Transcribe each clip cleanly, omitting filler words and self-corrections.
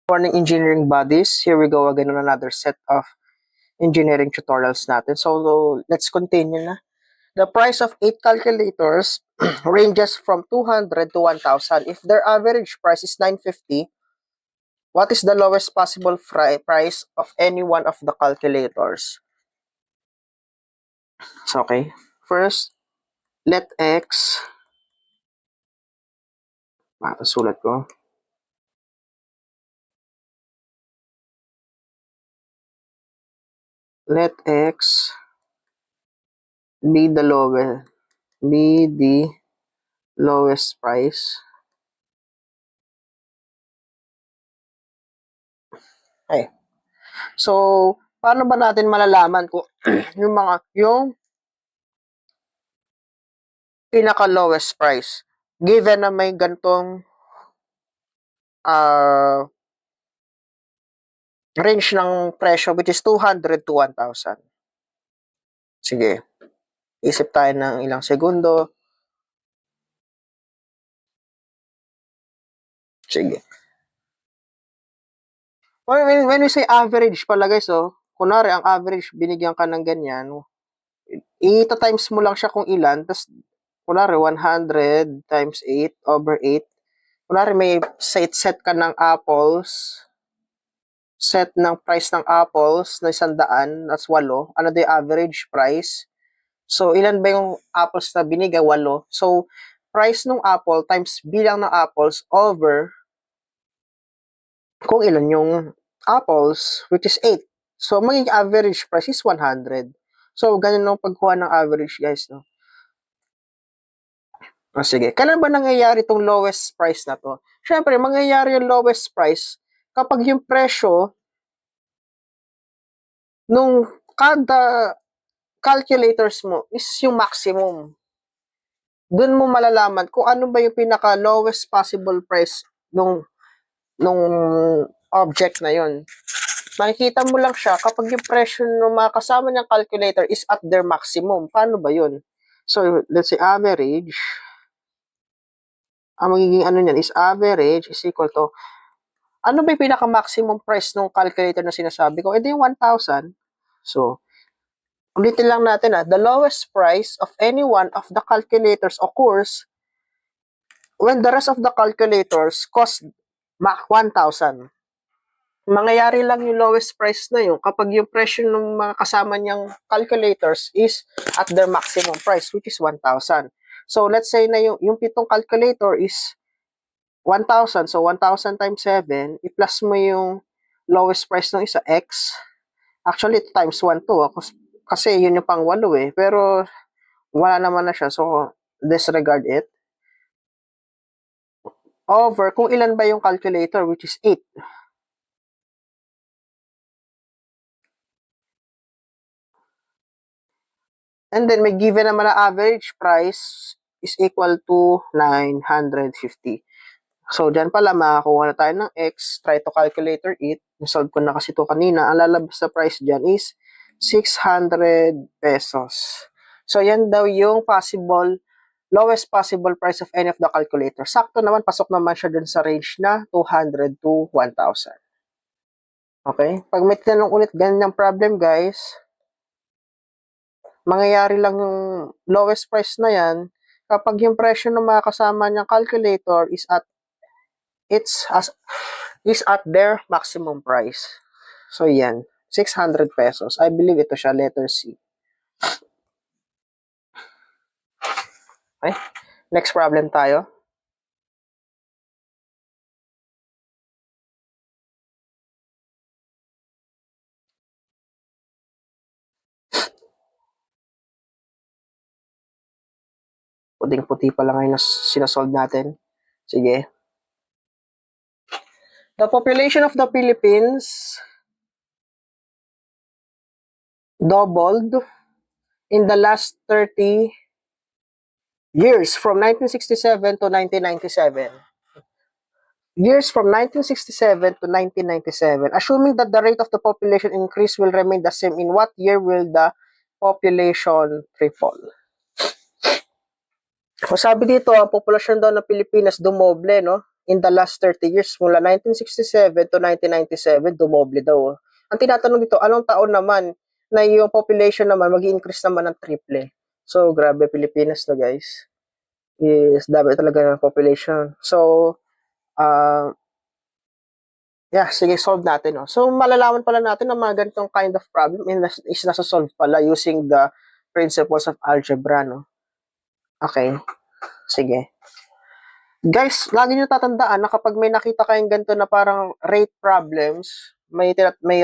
Morning engineering buddies, here we go again on another set of engineering tutorials natin. So let's continue na. The price of 8 calculators ranges from 200 to 1,000. If their average price is 950, what is the lowest possible price of any one of the calculators? So okay, first, let x, sulat ko. Let x be the lowest price. Okay. So, paano ba natin malalaman kung yung pinaka lowest price given na may gantong range ng presyo which is 200 to 1,000. Sige. Isip tayo ng ilang segundo. Sige. When we say average pala guys, kunwari ang average binigyan ka ng ganyan, i-times mo lang siya kung ilan, tapos kunwari 100 times 8 over 8. Kunwari may set ka ng apples, set ng price ng apples na 100, that's 8. Ano the average price? So, ilan ba yung apples na binigay? 8. So, price ng apple times bilang ng apples over kung ilan yung apples, which is 8. So, magiging average price is 100. So, ganun yung pagkuha ng average, guys, no? Sige. Kailan ba nangyayari itong lowest price na to? Siyempre, mangyayari yung lowest price kapag yung presyo nung kada calculators mo is yung maximum. Doon mo malalaman kung ano ba yung pinaka lowest possible price nung object na yon. Makikita mo lang siya kapag yung presyo ng mga kasama niyang calculator is at their maximum. Paano ba yun? So, let's say average. Ang magiging ano niyan is average is equal to ano ba yung pinaka-maximum price ng calculator na sinasabi ko? Ito yung 1,000. So, ulitin lang natin the lowest price of any one of the calculators occurs when the rest of the calculators cost 1,000. Mangyayari lang yung lowest price na yun kapag yung presyo ng mga kasama niyang calculators is at their maximum price, which is 1,000. So, let's say na yung pitong calculator is 1,000. So, 1,000 times 7, i-plus mo yung lowest price ng isa, x. Actually, times 1 to. Kasi yun yung pang 8 eh. Pero, wala naman na siya. So, disregard it. Over, kung ilan ba yung calculator, which is 8. And then, may given naman na average price is equal to 950. So, dyan pala, makakuha na tayo ng x. Try to calculator it. Nasolve ko na kasi ito kanina. Ang lalabas na price dyan is 600 pesos. So, yan daw yung lowest possible price of any of the calculators. Sakto naman, pasok naman siya dun sa range na 200 to 1,000. Okay? Pag may tinanong ulit ganyang problem, guys, mangyayari lang yung lowest price na yan kapag yung presyo ng mga kasama niyang calculator is at their maximum price. So, yan. 600 pesos. I believe ito siya, letter C. Okay? Next problem tayo. Puting-puti pa lang ngayon na sinasolve natin. Sige. The population of the Philippines doubled in the last 30 years from 1967 to 1997. Years from 1967 to 1997. Assuming that the rate of the population increase will remain the same, in what year will the population triple? So, sabi dito, ang populasyon daw ng Pilipinas dumoble, no? in the last 30 years, mula 1967 to 1997, dumoble daw. Ang tinatanong dito, anong taon naman na yung population naman mag-increase naman ng triple? So, grabe, Pilipinas na guys. Is dami talaga ng population. So, yeah, sige, solve natin. No? So, malalaman pala natin na mga ganitong kind of problem is nasa-solve pala using the principles of algebra. No? Okay, sige. Guys, lagi nyo tatandaan na kapag may nakita kayong ganito na parang rate problems, may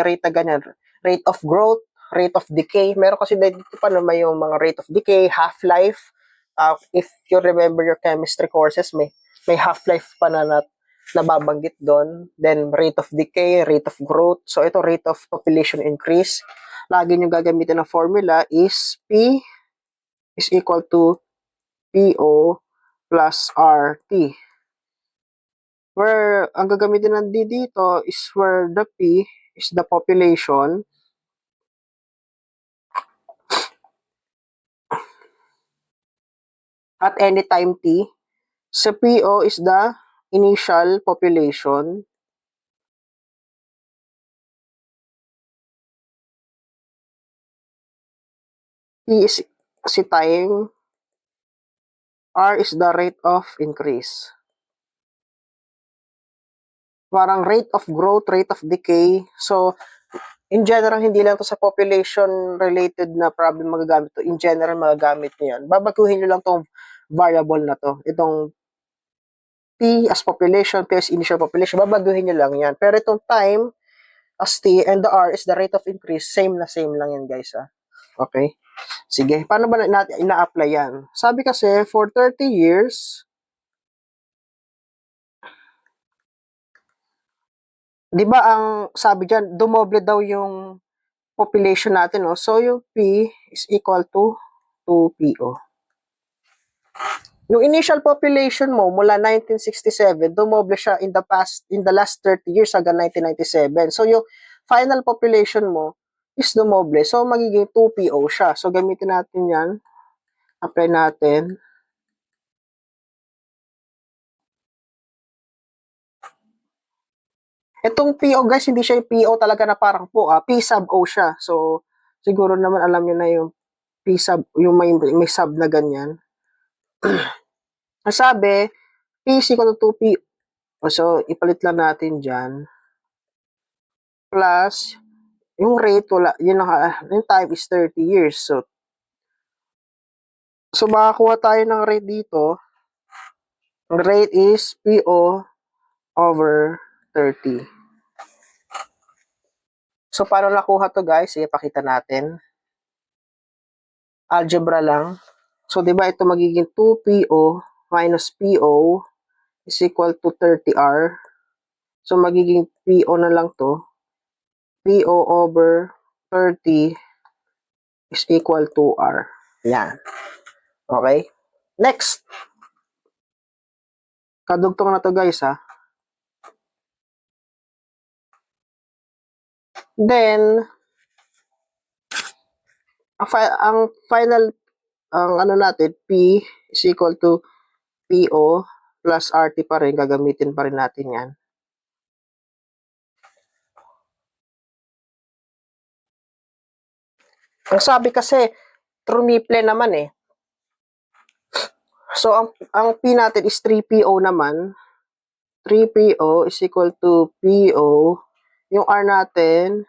rate na ganyan. Rate of growth, rate of decay. Meron kasi dito pa na may yung mga rate of decay, half-life. If you remember your chemistry courses, may half-life pa na nababanggit doon. Then, rate of decay, rate of growth. So, ito, rate of population increase. Lagi nyo gagamitin ng formula is P is equal to PO plus RT. Where ang gagamitin ng D dito is where the P is the population at any time T. So PO is the initial population. T is si time. R is the rate of increase. Parang rate of growth, rate of decay. So, in general, hindi lang to sa population-related na problem magagamit to. In general, magagamit nyo yan. Babaguhin nyo lang tong variable na to. Itong P as population, P as initial population, babaguhin nyo lang yan. Pero itong time as T and the R is the rate of increase, same na same lang yan guys. Okay? Sige, paano ba natin ina-apply yan? Sabi kasi, for 30 years, di ba ang sabi dyan, dumoble daw yung population natin, no? So, yung P is equal to 2PO. Yung initial population mo mula 1967, dumoble siya in the last 30 years hanggang 1997. So, yung final population mo is dumoble. So, magiging 2PO siya. So, gamitin natin yan. Apply natin. Itong PO guys, hindi siya yung PO talaga na parang po, P sub O siya. So, siguro naman alam niyo na yung P sub, yung may sub na ganyan. Sabi, P is equal to 2P. So, ipalit lang natin dyan. Plus, yung rate, wala, yung time is 30 years. So makakuha tayo ng rate dito. Ang rate is PO over 30. So, paano nakuha to guys? Sige, pakita natin. Algebra lang. So, di ba ito magiging 2PO minus PO is equal to 30R. So, magiging PO na lang to. PO over 30 is equal to R. Yan. Okay? Next. Kadugtong na to guys Then, ang final, ano natin, P is equal to PO plus RT pa rin. Gagamitin pa rin natin yan. Ang sabi kasi, truniple naman eh. So, ang P natin is 3PO naman. 3PO is equal to PO. Yung R natin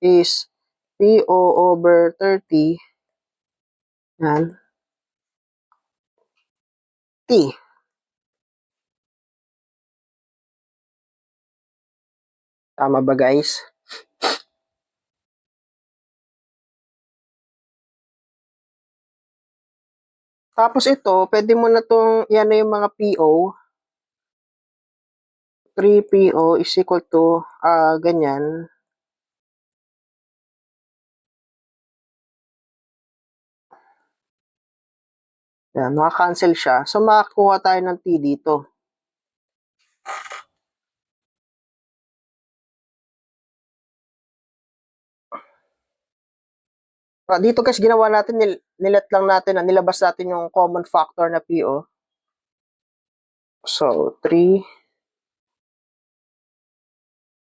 is PO over 30. Yan. T. Tama ba guys? Tapos ito, pwede mo na itong, yan na yung mga PO. 3PO is equal to, ganyan. Yan, maka-cancel siya. So, makakuha tayo ng T dito. Dito guys, ginawa natin, nilet lang natin, nilabas natin yung common factor na PO. So, 3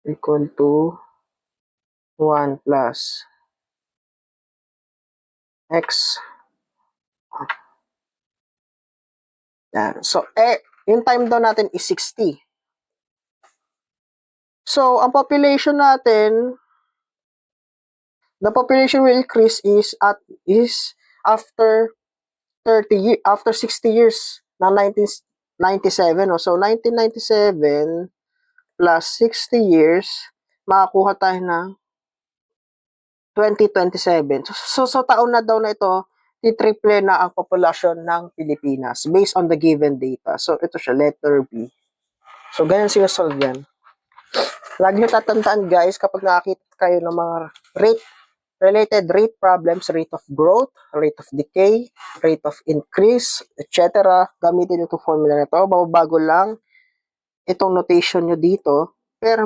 equal to 1 plus x. Yan. So, yung time daw natin is 60. So, ang population natin, the population will increase is after 60 years ng 1997. No? So, 1997 plus 60 years, makakuha tayo ng 2027. So taon na daw na ito, titriple na ang populasyon ng Pilipinas based on the given data. So, ito siya, letter B. So, ganyan sinasolve yan. Lagi nyo tatandaan, guys, kapag nakakita kayo ng mga related rate problems, rate of growth, rate of decay, rate of increase, etc. Gamitin nyo itong formula na ito. Bago lang itong notation nyo dito, pero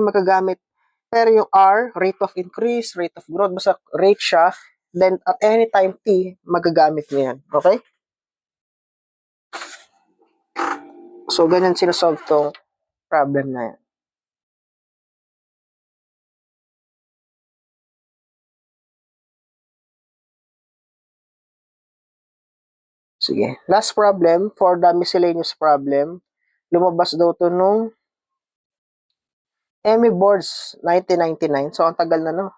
yung R, rate of increase, rate of growth, basta rate siya, then at any time T, magagamit nyo yan. Okay? So, ganyan sinasolve tong problem na yan. Sige. Last problem, for the miscellaneous problem, lumabas daw to nung Emmy Boards 1999. So, ang tagal na, no?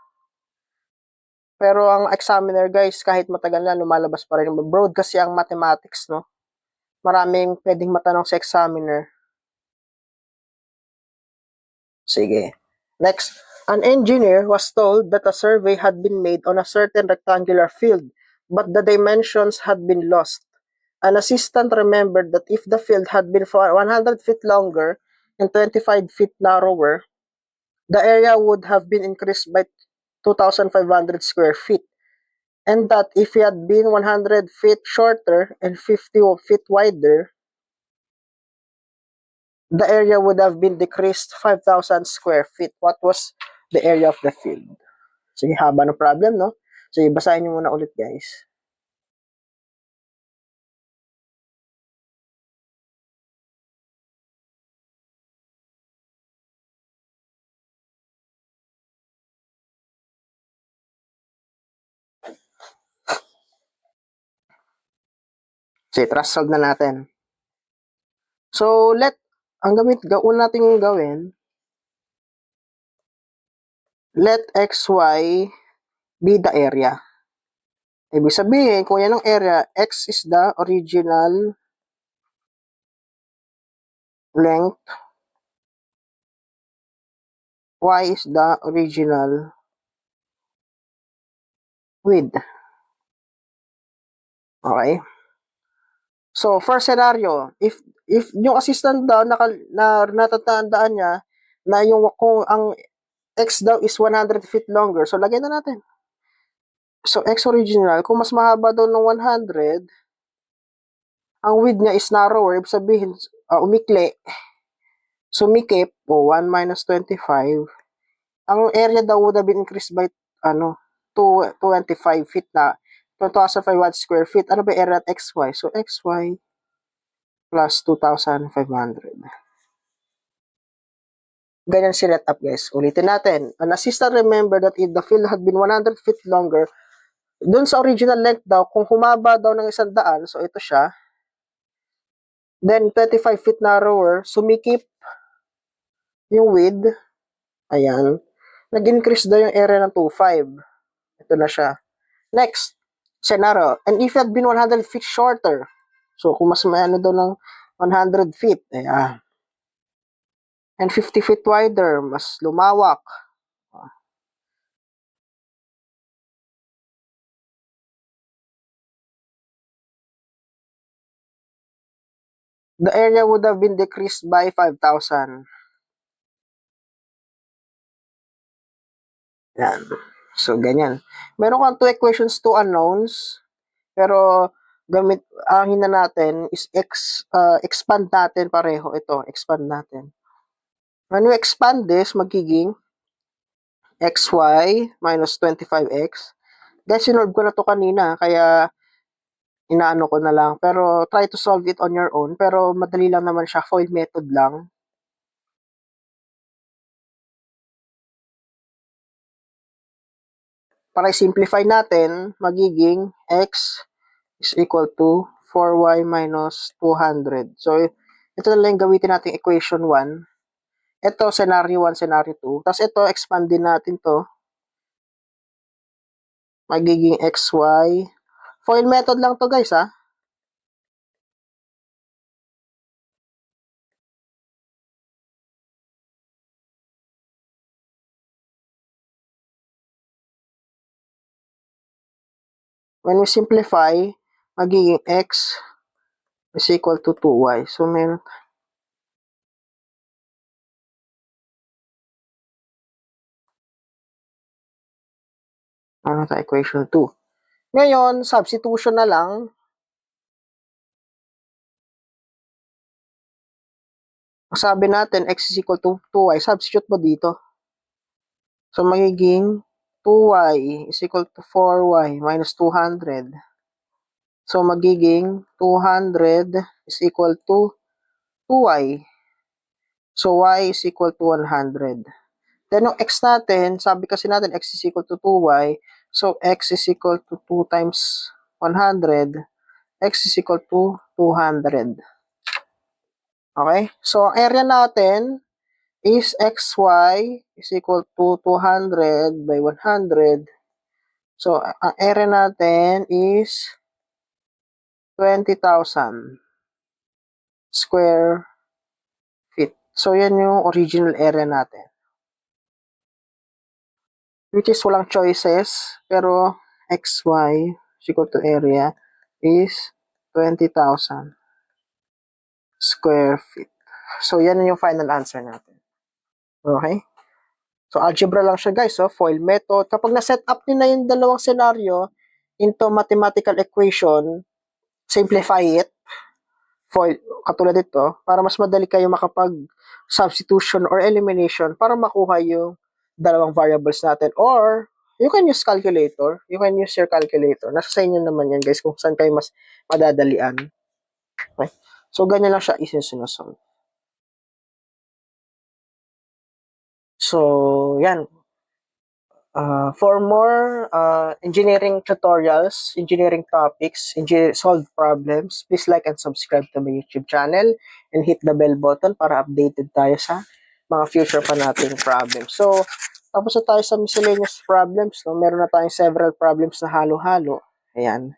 Pero ang examiner, guys, kahit matagal na, lumalabas pa rin. Broad kasi ang mathematics, no? Maraming pwedeng matanong sa examiner. Sige. Next. An engineer was told that a survey had been made on a certain rectangular field, but the dimensions had been lost. An assistant remembered that if the field had been 100 feet longer and 25 feet narrower, the area would have been increased by 2,500 square feet. And that if it had been 100 feet shorter and 50 feet wider, the area would have been decreased 5,000 square feet. What was the area of the field? Sige, haba ng problem, no? Sige, basahin nyo muna ulit, guys. Sige, trust solve na natin. So, una natin gawin, let xy be the area. Ibig sabihin, kung yan ang area, x is the original length, y is the original width. Okay? So, first scenario, if yung assistant daw natatandaan niya na yung kung ang x daw is 100 feet longer, so lagay na natin. So, x original, kung mas mahaba daw ng 100, ang width niya is narrower, ibig sabihin, sumikip, 1 minus 25, ang area daw would have been increased by, 25 feet na, 2,500 square feet. Ano ba area at xy? So, xy plus 2,500. Ganyan si let up, guys. Ulitin natin. An assistant remember that if the field had been 100 feet longer, dun sa original length daw, kung humaba daw ng 100, so ito siya, then 25 feet narrower, sumikip yung width, ayan, nag-increase daw yung area ng 2,500. Ito na siya. Next, scenario, and if it had been 100 feet shorter, so kung mas may daw ng 100 feet, ayan, and 50 feet wider, mas lumawak. The area would have been decreased by 5,000. Yan. So, ganyan. Meron kang 2 equations, 2 unknowns, pero ang hina natin is expand natin pareho. Ito, expand natin. When we expand this, magiging xy minus 25x. Guys, sinolve ko na to kanina, kaya inaano ko na lang. Pero try to solve it on your own. Pero madali lang naman siya, FOIL method lang. Para i-simplify natin, magiging x is equal to 4y minus 200. So, ito na lang yung gamitin natin equation 1. Ito, scenario 1, scenario 2. Tapos ito, expand din natin to. Magiging xy. Foil method lang to guys, ha. When we simplify, magiging x is equal to 2y. So, meron ano ta equation 2. Ngayon, substitution na lang. Sabi natin, x is equal to 2y. Substitute mo dito. So, magiging 2y is equal to 4y minus 200. So, magiging 200 is equal to 2y. So, y is equal to 100. Then, yung x natin, sabi kasi natin, x is equal to 2y. So, x is equal to 2 times 100. X is equal to 200. Okay? So, ang area natin is xy is equal to 200 by 100. So, ang area natin is 20,000 square feet. So, yan yung original area natin. Which is walang choices, pero xy is equal to area is 20,000 square feet. So, yan yung final answer natin. Okay? So, algebra lang siya guys, so foil method. Kapag na-set up nyo na yung dalawang scenario into mathematical equation, simplify it, foil, katulad ito, para mas madali kayo makapag substitution or elimination para makuha yung dalawang variables natin. Or, you can use calculator. You can use your calculator. Nasa sa inyo naman yan guys kung saan kayo mas madadalian. Okay? So, ganyan lang siya isinusolve. So, yan. For more engineering tutorials, engineering topics, solved problems, please like and subscribe to my YouTube channel and hit the bell button para updated tayo sa mga future pa nating problems. So, tapos na tayo sa miscellaneous problems. No? Meron na tayong several problems na halo-halo. Ayan.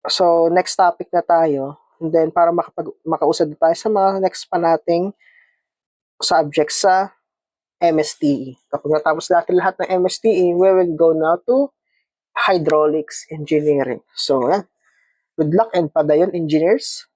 So, next topic na tayo. And then, para makausad tayo sa mga next pa nating subjects sa MSTE. Kapag natapos natin lahat ng MSTE, we will go now to hydraulics engineering. So, yan. Good luck and padayon, engineers.